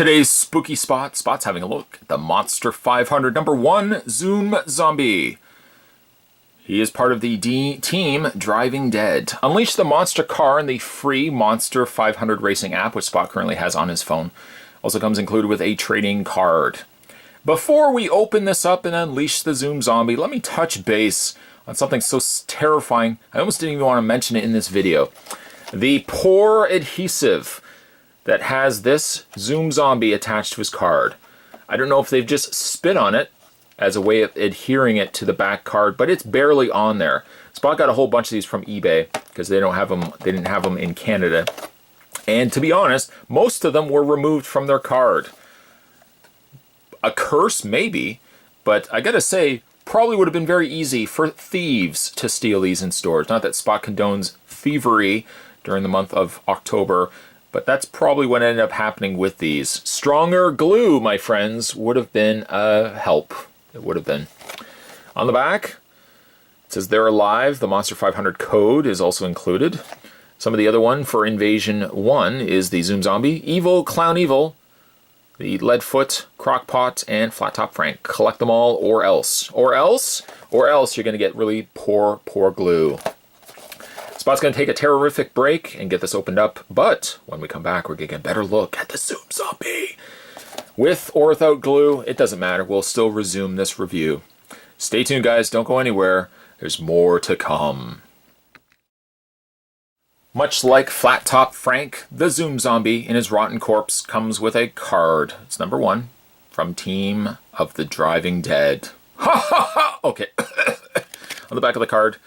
Today's spooky spot's having a look at the Monster 500 number 1 Zoom Zombie. He is part of the team Driving Dead. Unleash the monster car in the free Monster 500 racing app, which Spot currently has on his phone. Also comes included with a trading card. Before we open this up and unleash the Zoom Zombie, let me touch base on something so terrifying. I almost didn't even want to mention it in this video. The poor adhesive that has this Zoom Zombie attached to his card. I don't know if they've just spit on it as a way of adhering it to the back card, but it's barely on there. Spot got a whole bunch of these from eBay because they didn't have them in Canada. And to be honest, most of them were removed from their card. A curse, maybe, but I gotta say, probably would have been very easy for thieves to steal these in stores. Not that Spot condones thievery during the month of October, but that's probably what ended up happening with these. Stronger glue, my friends, would have been a help. It would have been. On the back, it says they're alive. The Monster 500 code is also included. Some of the other one for Invasion 1 is the Zoom Zombie, Evil, Clown Evil, the Leadfoot, Crockpot, and Flat Top Frank. Collect them all or else. Or else you're going to get really poor glue. Spot's going to take a terrific break and get this opened up, but when we come back, we're going to get a better look at the Zoom Zombie. With or without glue, it doesn't matter. We'll still resume this review. Stay tuned, guys. Don't go anywhere. There's more to come. Much like Flat Top Frank, the Zoom Zombie in his rotten corpse comes with a card. It's number 1 from Team of the Driving Dead. Ha ha ha! Okay. On the back of the card,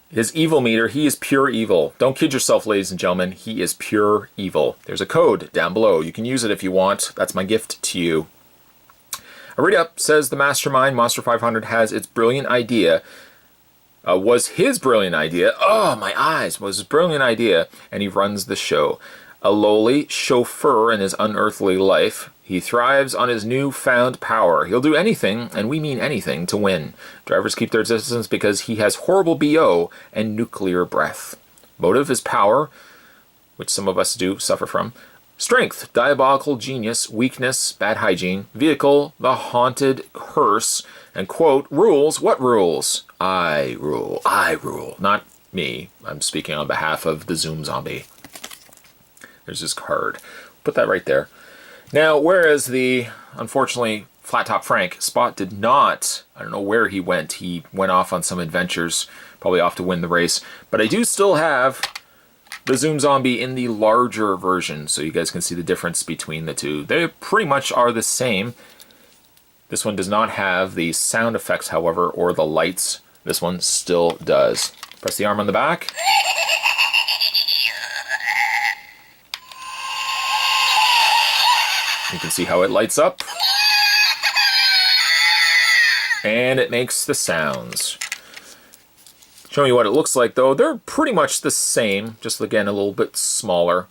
his evil meter, he is pure evil. Don't kid yourself, ladies and gentlemen. He is pure evil. There's a code down below. You can use it if you want. That's my gift to you. A read-up says the mastermind, Monster 500, has its brilliant idea. Was his brilliant idea. Oh, my eyes. Was his brilliant idea. And he runs the show. A lowly chauffeur in his unearthly life. He thrives on his newfound power. He'll do anything, and we mean anything, to win. Drivers keep their distance because he has horrible BO and nuclear breath. Motive is power, which some of us do suffer from. Strength, diabolical genius. Weakness, bad hygiene. Vehicle, the haunted hearse. And quote, rules, what rules? I rule. I rule. Not me. I'm speaking on behalf of the Zoom Zombie. There's his card. Put that right there. Now, whereas the, unfortunately, Flat Top Frank, Spot did not, I don't know where he went. He went off on some adventures, probably off to win the race. But I do still have the Zoom Zombie in the larger version, so you guys can see the difference between the two. They pretty much are the same. This one does not have the sound effects, however, or the lights. This one still does. Press the arm on the back. You can see how it lights up. And it makes the sounds. Showing you what it looks like, though, they're pretty much the same, just again a little bit smaller.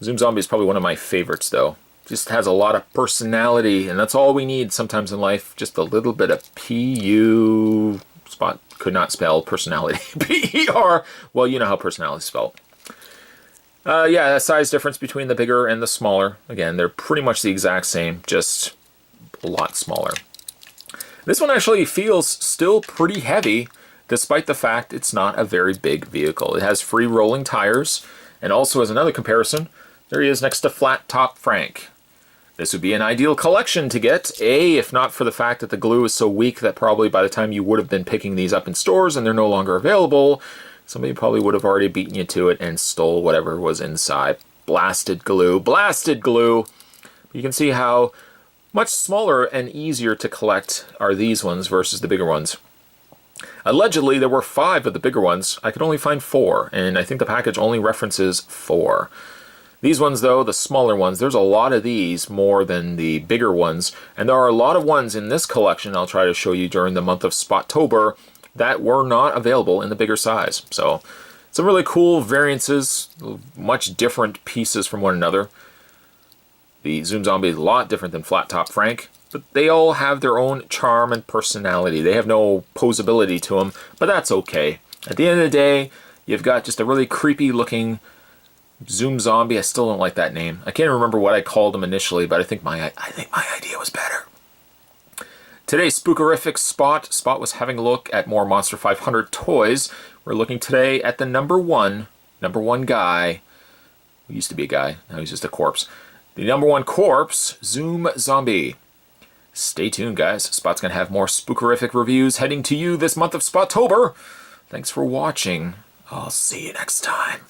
Zoom Zombie is probably one of my favorites, though. Just has a lot of personality, and that's all we need sometimes in life. Just a little bit of P-U... Spot could not spell personality. P-E-R. Well, you know how personality is spelled. Yeah, a size difference between the bigger and the smaller. Again, they're pretty much the exact same, just a lot smaller. This one actually feels still pretty heavy, despite the fact it's not a very big vehicle. It has free rolling tires, and also as another comparison, there he is next to Flat Top Frank. This would be an ideal collection to get, if not for the fact that the glue is so weak that probably by the time you would have been picking these up in stores and they're no longer available, somebody probably would have already beaten you to it and stole whatever was inside. Blasted glue. Blasted glue! You can see how much smaller and easier to collect are these ones versus the bigger ones. Allegedly, there were 5 of the bigger ones. I could only find 4, and I think the package only references 4. These ones, though, the smaller ones, there's a lot of these more than the bigger ones, and there are a lot of ones in this collection I'll try to show you during the month of Spottober that were not available in the bigger size. So, some really cool variances, much different pieces from one another. The Zoom Zombie is a lot different than Flat Top Frank, but they all have their own charm and personality. They have no posability to them, but that's okay. At the end of the day, you've got just a really creepy looking Zoom Zombie, I still don't like that name. I can't remember what I called him initially, but I think my idea was better. Today's Spookerific Spot. Spot was having a look at more Monster 500 toys. We're looking today at the number one guy. He used to be a guy, now he's just a corpse. The number one corpse, Zoom Zombie. Stay tuned, guys. Spot's going to have more Spookerific reviews heading to you this month of Spotober. Thanks for watching. I'll see you next time.